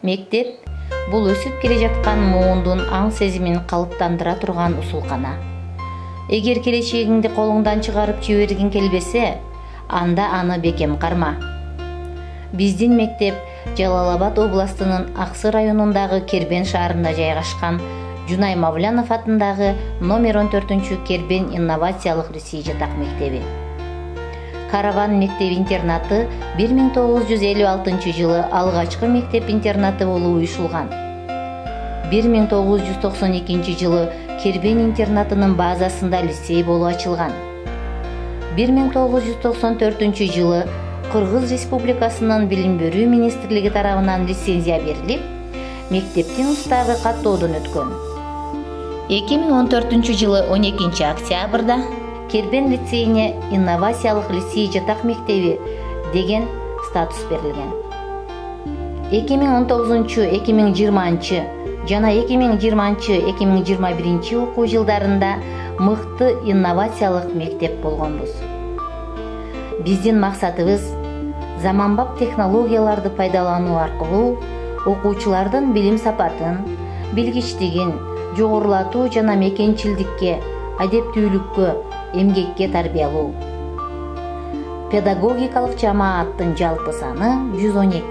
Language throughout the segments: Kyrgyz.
Мектеп бул өсүп келе жаткан муундун аң сезимин калыптандыра турган усулкана. Эгер келечегиңди колуңдан чыгарып жибергиң келбесе, анда аны бекем карма. Биздин мектеп Жалал-Абад областынын Аксы районундагы Кербен шаарында жайгашкан Жунай Мавлянов атындагы номер 14 Кербен инновациялык лицей жатак мектеби. Караван мектеп-интернаты 1956 жылы алгачкы мектеп-интернаты болуп уюшулган. 1992 жылы Кербен интернатынын базасында лицей болуп ачылган. 1994 жылы Кыргыз Республикасынын Билим берүү министрлиги тарабынан лицензия берилип, мектептин уставы каттоодон өткөн. 2014 жылы 12 октябрда Кербен лицейине инновациялык лицей жатак мектеби деген статус берилген. 2019-2020 жана 2020-2021 окуу жылдарында мыкты инновациялык мектеп болгонбуз. Биздин максатыбыз заманбап технологияларды пайдалануу аркылуу окуучулардын билим сапатын, билгичтигин жогорулатуу жана мекенчилдикке, адептүүлүккө, эмгекке тарбиялоо. Педагогикалык жамааттын жалпы саны 112.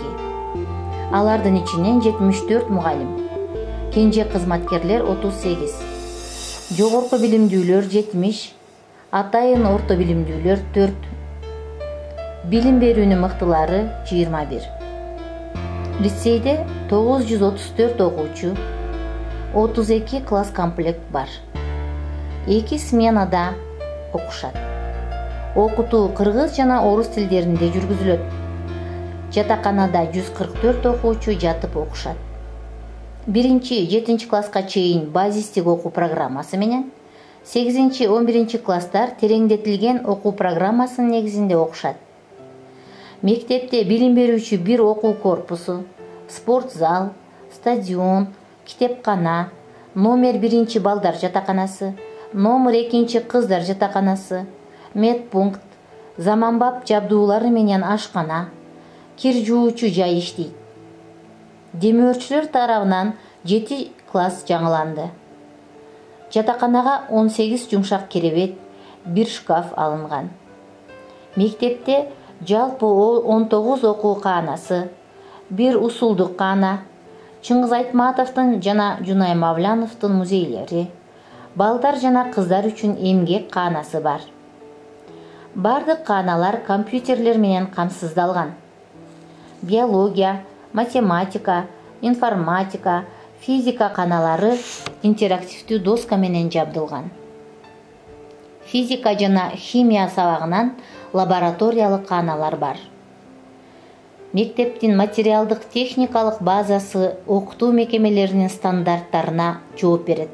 Алардын ичинен 74 мугалим, кенже кызматкерлер 38, жогорку билимдүүлөр 70, атайын орто билимдүүлөр 4, билим берүүнүн мыктылары 21. Лицейде 934 окуучу, 32 класс комплект бар. 2 сменада окушат. Окутуу кыргыз жана орус тилдеринде жүргүзүлөт. Жатаканада 144 окуучу жатып окушат. 1-7 класска чейин базистик окуу программасы менен, 8-11 класстар тереңдетилген окуу программасынын негизинде окушат. Мектепте билим берүүчү бир окуу корпусу, спортзал, стадион, китепкана, номер 1 балдар жатаканасы, номер 2 кыздар жатаканасы, медпункт, заманбап жабдуулары менен ашкана, кир жуучу жай иштейт. Демөөрчүлөр тарабынан 7 класс жаңыланды. Жатаканага 18 жумшак керебет, 1 шкаф алынган. Мектепте жалпы 19 окуу каанасы, 1 усулдук каана, Чыңгыз Айтматовдун жана Жунай Мавляновдун музейлери, балдар жана кыздар үчүн эмгек каанасы бар. Бардык кааналар компьютерлер менен камсыздалган. Биология, математика, информатика, физика кааналары интерактивдүү доска менен жабдылган. Физика жана химия сабагынан лабораториялык кааналар бар. Мектептин материалдык техникалык базасы окутуу мекемелеринин стандарттарына жооп берет.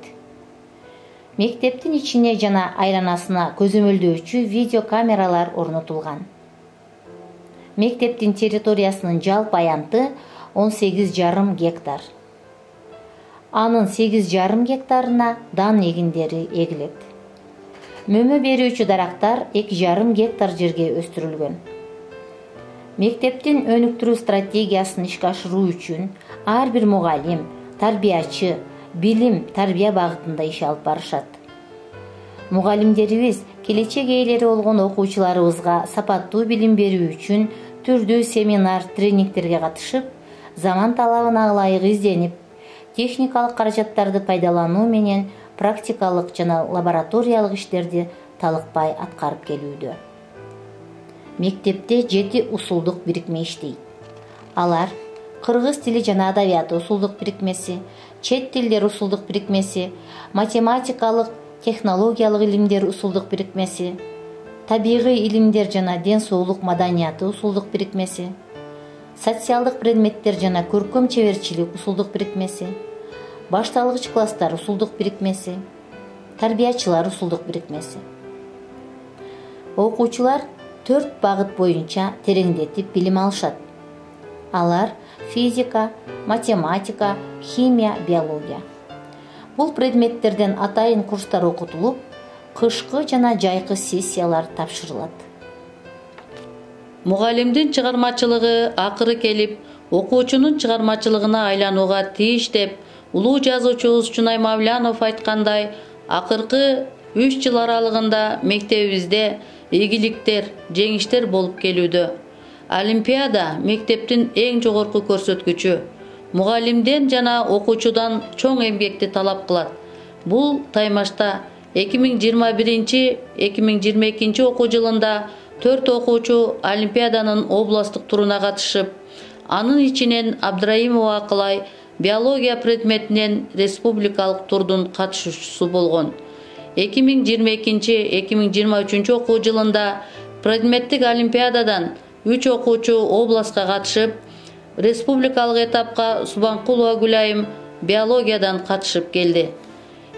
Мектептин ичине жана айланасына көзөмөлдөөчү видеокамералар орнотулган. Мектептин территориясынын жалпы аянты 18,5 гектар. Анын 8,5 гектарына дан эгиндери эгилет. Мөмө берүүчү дарактар 2,5 гектар жерге өстүрүлгөн. Мектептин өнүктүрүү стратегиясын ишке ашыруу үчүн ар бир мугалим, тарбиячы, билим, тарбия багытында иш алып барышат. Мугалимдерибиз келечек ээлери болгон окуучуларыбызга сапаттуу билим берүү үчүн түрдүү семинар, тренингтерге катышып, заман талабына ылайык изденип, техникалык каражаттарды пайдалануу менен практикалык жана лабораториялык иштерди талыкпай аткарып келүүдө. Мектепте 7 усулдук бирикме иштейт. Алар кыргыз тили жана адабияты усулдук бирикмеси, чет тилдер усулдук бирикмеси, математикалык, технологиялык илимдер усулдук бирикмеси, табигый илимдер жана ден соолук маданияты усулдук бирикмеси, социалдык предметтер жана көркөм чеберчилик усулдук бирикмеси, башталгыч класстар усулдук бирикмеси, тарбиячылар усулдук бирикмеси. Окуучулар 4 багыт боюнча тереңдетип билим алышат. Алар физика, математика, химия, биология. Бул предметтерден атайын курстар окутулуп, кышкы жана жайкы сессиялар тапшырылат. Мугалимдин чыгармачылыгы акыры келип, окуучунун чыгармачылыгына айланууга тийиш деп улуу жазуучубуз Чунай Мавлянов айткандай, акыркы 3 жыл аралыгында мектебибизде ийгиликтер, жеңиштер болуп келүүдө. Олимпиада мектептин эң жогорку көрсөткүчү. Мугалимден жана окуучудан чоң эмгекти талап кылат. Бул таймашта 2021-2022 окуу жылында 4 окуучу Олимпиаданын областтык туруна катышып, анын ичинен Абдраимова Акылай биология предметинен республикалык турдун катышуучусу болгон. 2022-2023 окуу жылында предметтик Олимпиададан 3 окуучу областка катышып, республикалык этапка Субанкулова Гүлайым биологиядан катышып келди.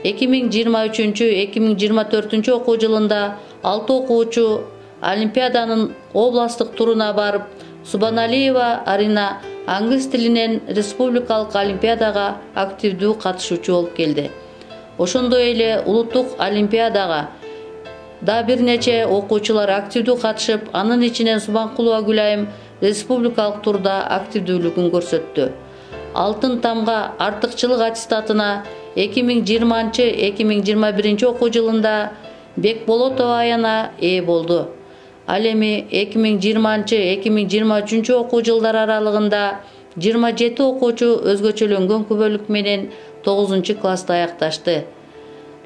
2023-2024 окуу жылында 6 окуучу Олимпиаданын областтык туруна барып, Субаналиева Арина аңгыз тилинен республикалык Олимпиадага активдүү катышуучу болуп келди. Ошондой эле улуттук Олимпиадага да бир нече окуучулар активдүү катышып, анын ичинен Субанкулова Гүлайым республикалык турда активдүүлүгүн көрсөттү. Алтын тамга артыкчылык аттестатына 2020-2021 окуу жылында Бекболотова Аяна ээ болду. Ал эми 2020-2023 окуу жылдар аралыгында 27 окуучу өзгөчөлөнгөн күбөлүк менен 9-класста аякташты.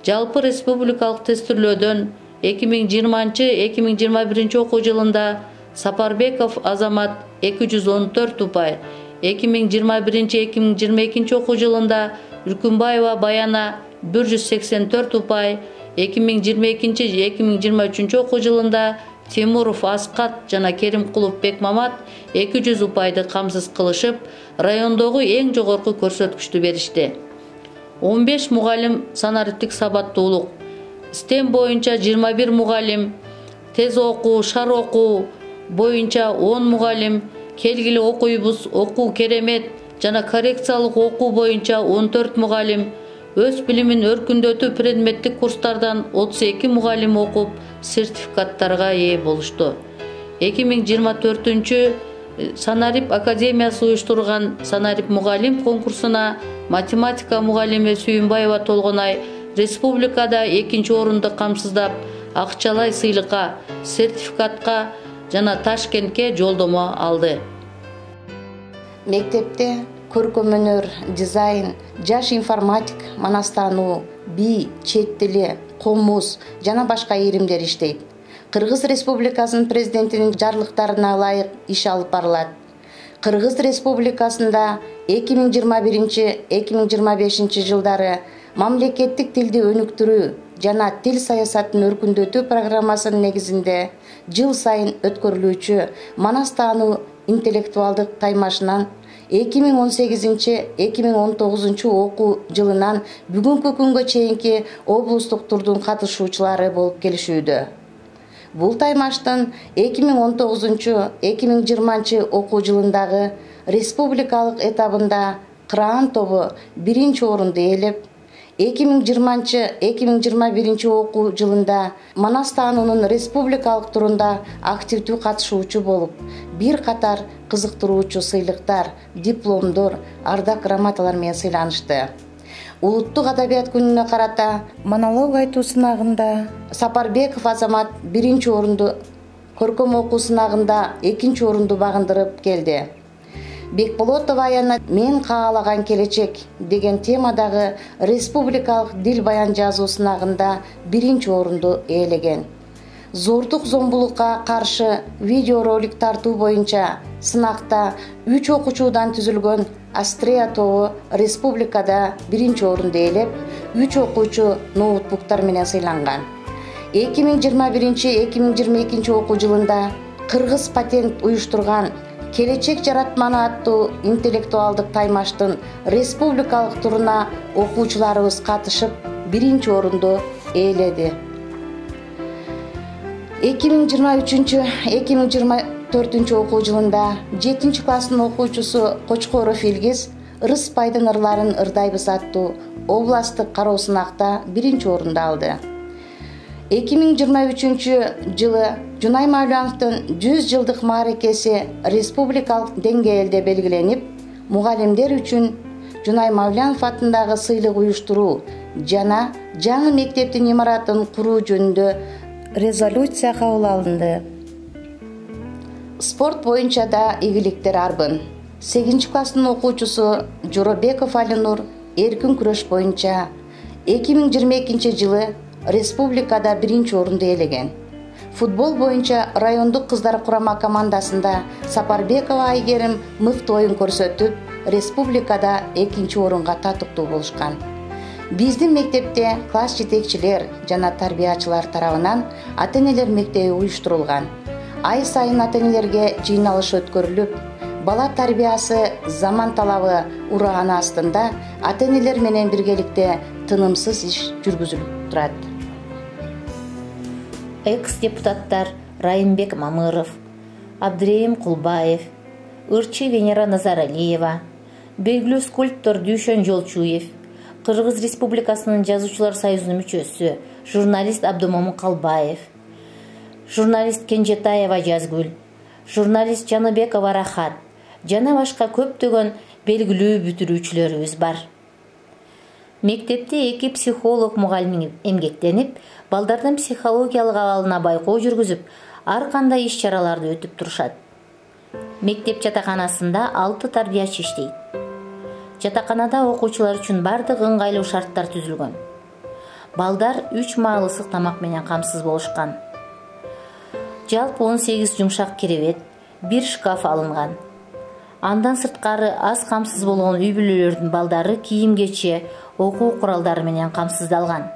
Жалпы республикалык тестирлөөдөн 2020-2021 окуу жылында Сапарбеков Азамат 214 упай, 2021-2022 окуу жылында Үркүнбаева Баяна 184 упай, 2022-2023 окуу жылында Тимуров Аскат жана Керимкулов Бекмамат 200 упайды камсыз кылышып, райондогу эң жогорку көрсөткүчтү беришти. 15 мугалим санариптик сабаттуулук, STEM боюнча 21 мугалим, тез окуу, шар окуу боюнча 10 мугалим, келгиле окуйбуз, окуу керемет жана коррекциялык окуу боюнча 14 мугалим, өз билимин өркүндөтүү предметтик курстардан 32 мугалим окуп, сертификаттарга ээ болушту. 2024 Санарип Академиясы уюштурган Санарип мугалим конкурсуна математика мугалими Сүйүнбаева Толгонай республикада 2-нчи орунду камсыздап, акчалай сыйлыкка, сертификатка жана Ташкентке жолдомо алды. Мектепте көркөмөнөр, дизайн, жаш информатик, манастануу, би, чет тили, комуз жана башка иримдер иштейт. Кыргыз Республикасынын президентинин жарлыктарына ылайык иш алып барылат. Кыргыз Республикасында 2021-2025 жылдары мамлекеттик тилди өнүктүрүү жана тил саясатын өркүндөтүү программасынын негизинде жыл сайын өткөрүлүүчү манастануу интеллектуалдык таймашынан 2018-2019 окуу жылынан бүгүнкү күнгө чейинки облустук турдун катышуучулары болуп келишүүдө. Бул таймаштын 2019-2020 окуу жылындагы республикалык этабында Кыраан тобу 1-нчи орунду ээлеп, 2020-2021 окуу жылында манастануунун республикалык турунда активдүү катышуучу болуп, бир катар кызыктыруучу сыйлыктар, дипломдор, ардак грамоталар менен сыйланышты. Улуттук адабият күнүнө карата монолог айтуу сынагында Сапарбеков Азамат 1-нчи орунду, көркөм окуу сынагында 2-нчи орунду багындырып келди. Бекболотова Аяна «Мен каалаган келечек» деген темадагы республикалык дил баян жазуу сынагында 1-нчи орунду ээлеген. Зордук зомбулукка каршы видеоролик тартуу боюнча сынакта 3 окуучудан түзүлгөн Астрея тобу республикада 1-нчи орунду ээлеп, 3 окуучу ноутбуктар менен сыйланган. 2021-2022 окуу жылында Кыргыз патент уюштурган Келечек жаратманы аттуу интеллектуалдык таймаштын республикалык туруна окуучуларыбыз катышып 1-нчи орунду ээледи. 2023-2024 окуу жылында 7-нчи класстын окуучусу Кочкоров Илгиз Ырыспайдын ырларын ырдайбыз аттуу областтык кароо сынакта 1-нчи орунду алды. 2023 жылы Жунай Мавляновдун 100 жылдык мааракеси республикалык деңгээлде белгиленип, мугалимдер үчүн Жунай Мавлянов атындагы сыйлык уюштуруу жана жаңы мектептин имаратын куруу жөнүндө резолюция кабыл алынды. Спорт боюнча да ийгиликтер арбын. 8-класстын окуучусу Жоробеков Алинур эркин күрөш боюнча 2022 жылы республикада 1-орунду ээлеген. Футбол боюнча райондук кыздар курама командасында Сапарбекова Айгерим мыкты оюн көрсөтүп, республикада 2-орунга татыктуу болушкан. Биздин мектепте класс жетекчилер жана тарбиячылар тарабынан ата-энелер мектеби уюштурулган. Ай сайын ата-энелерге жыйналыш өткөрүлүп, бала тарбиясы заман талабы урааны астында ата-энелер менен биргеликте тынымсыз иш жүргүзүлүп турат. Экс-депутаттар Райымбек Мамыров, Абдыреим Кулбаев, Ырчы Венера Назаралиева, белгилүү скульптор Дүйшөн Жолчуев, Кыргыз Республикасынын Жазуучулар союзунун мүчөсү журналист Абдымомун Калбаев, журналист Кенжетаева Жазгүл, журналист Жаныбекова Рахат жана башка көптөгөн белгилүү бүтүрүүчүлөрүбүз бар. Мектепте 2 психолог мугалим эмгектенип, балдардын психологиялык абалына байкоо жүргүзүп, ар кандай иш-чараларды өтүп турушат. Мектеп жатаканасында 6 тарбиячы иштейт. Жатаканада окуучулар үчүн бардык ыңгайлуу шарттар түзүлгөн. Балдар 3 маал ысык тамак менен камсыз болушкан. Жалпы 18 жумшак керебет, 1 шкаф алынган. Андан сырткары аз камсыз болгон үй бүлөлөрдүн балдары кийим-кече, окуу куралдары менен камсыздалган.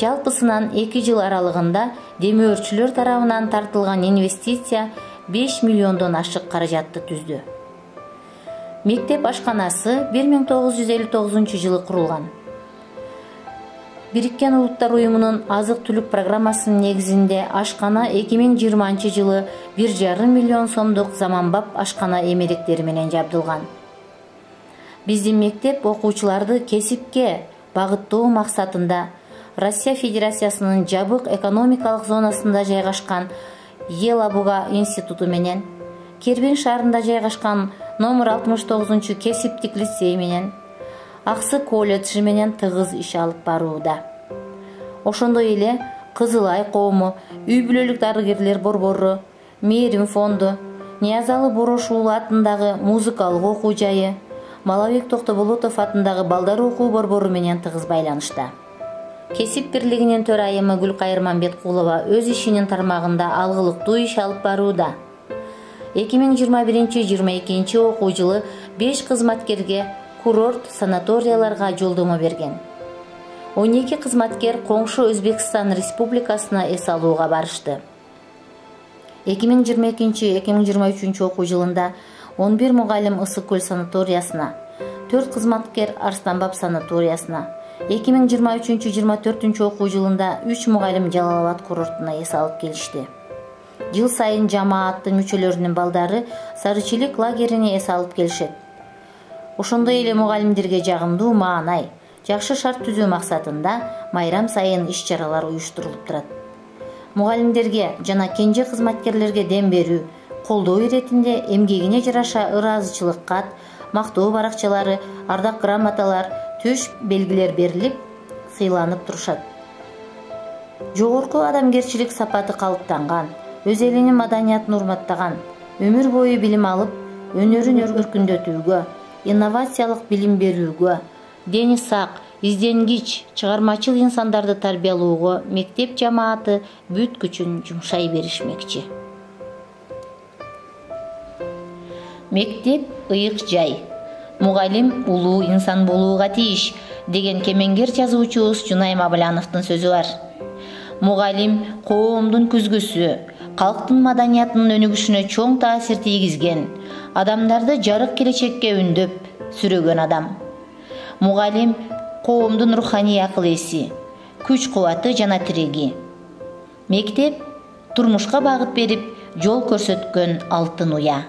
Жалпысынан 2 жыл аралыгында демөөрчүлөр тарабынан тартылган инвестиция 5 миллиондон ашык каражатты түздү. Мектеп ашканасы 1959 жылы курулган. Бириккен Улуттар уюмунун азык-түлүк программасынын негизинде ашкана 2020 жылы 1,5 миллион сомдук заманбап ашкана эмеректери менен жабдылган. Биздин мектеп окуучуларды кесипке багыттоо максатында Россия Федерациясынын жабык экономикалык зонасында жайгашкан Елабуга институту менен, Кербен шаарында жайгашкан номер 69 кесиптик лицей менен, Аксы колледжи менен тыгыз иш алып барууда. Ошондой эле Кызыл Ай коому, үй бүлөлүк дарыгерлер борбору, Мээрим фонду, Ниязалы Борошуулу атындагы музыкалык окуу жайы, Малабек Токтоболотов атындагы балдар окуу борбору менен тыгыз байланышта. Кесип бирлигинин төрайымы Гүлкайыр Мамбеткулова өз ишинин тармагында алгылыктуу иш алып барууда. 2021-22 окуу жылы 5 кызматкерге курорт санаторияларга жолдомо берген. 12 кызматкер коңшу Өзбекстан Республикасына эс алууга барышты. 2022-2023 окуу жылында 11 мугалим Ысык көл санаториясына, 4 кызматкер Арстанбаб санаториясына, 2023-24 окуу жылында 3 мугалим Жалал-Абад курортуна эс алып келишти. Жыл сайын жамааттын мүчөлөрүнүн балдары Сарычилик лагерине эс алып келишет. Ошондой эле мугалимдерге жагымдуу маанай, жакшы шарт түзүү максатында майрам сайын иш-чаралар уюштурулуп турат. Мугалимдерге жана кенже кызматкерлерге дем берүү, колдоо иретинде эмгегине жараша ыраазычылык кат, мактоо баракчалары, ардак грамоталар, төш белгилер берилип, сыйланып турушат. Жогорку адамгерчилик сапаты калыптанган, өз элинин маданиятын урматтаган, өмүр бою билим алып, өнөрүн өргөркүндөтүүгө, инновациялык билим берүүгө, дени сак, изденгич, чыгармачыл инсандарды тарбиялоого мектеп жамааты бүт күчүн жумшай беришмекчи. Мектеп ыйык жай, мугалим улуу инсан болууга тийиш деген кемеңгер жазуучубуз Жунай Мавляновдун сөзү бар. Мугалим коомдун күзгүсү, калктын маданиятынын өнүгүшүнө чоң таасир тийгизген, адамдарды жарык келечекке үндөп сүрөгөн адам. Мугалим коомдун руханий акыл эси, күч кубаты жана тиреги. Мектеп турмушка багыт берип, жол көрсөткөн алтын уя.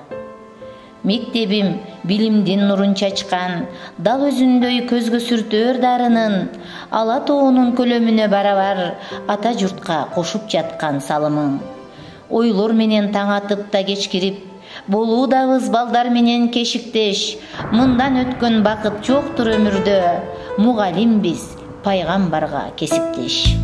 Мектебим билимдин нурун чачкан, дал өзүндөй көзгө сүртөр дарынын, ала тоонун көлөмүнө барабар ата журтка кошуп жаткан салымың. Ойлор менен таң атып да кечкирип, болуудабыз балдар менен кешиктеш, мындан өткөн бакыт жоктур өмүрдө, мугалимбиз пайгамбарга кесиптеш.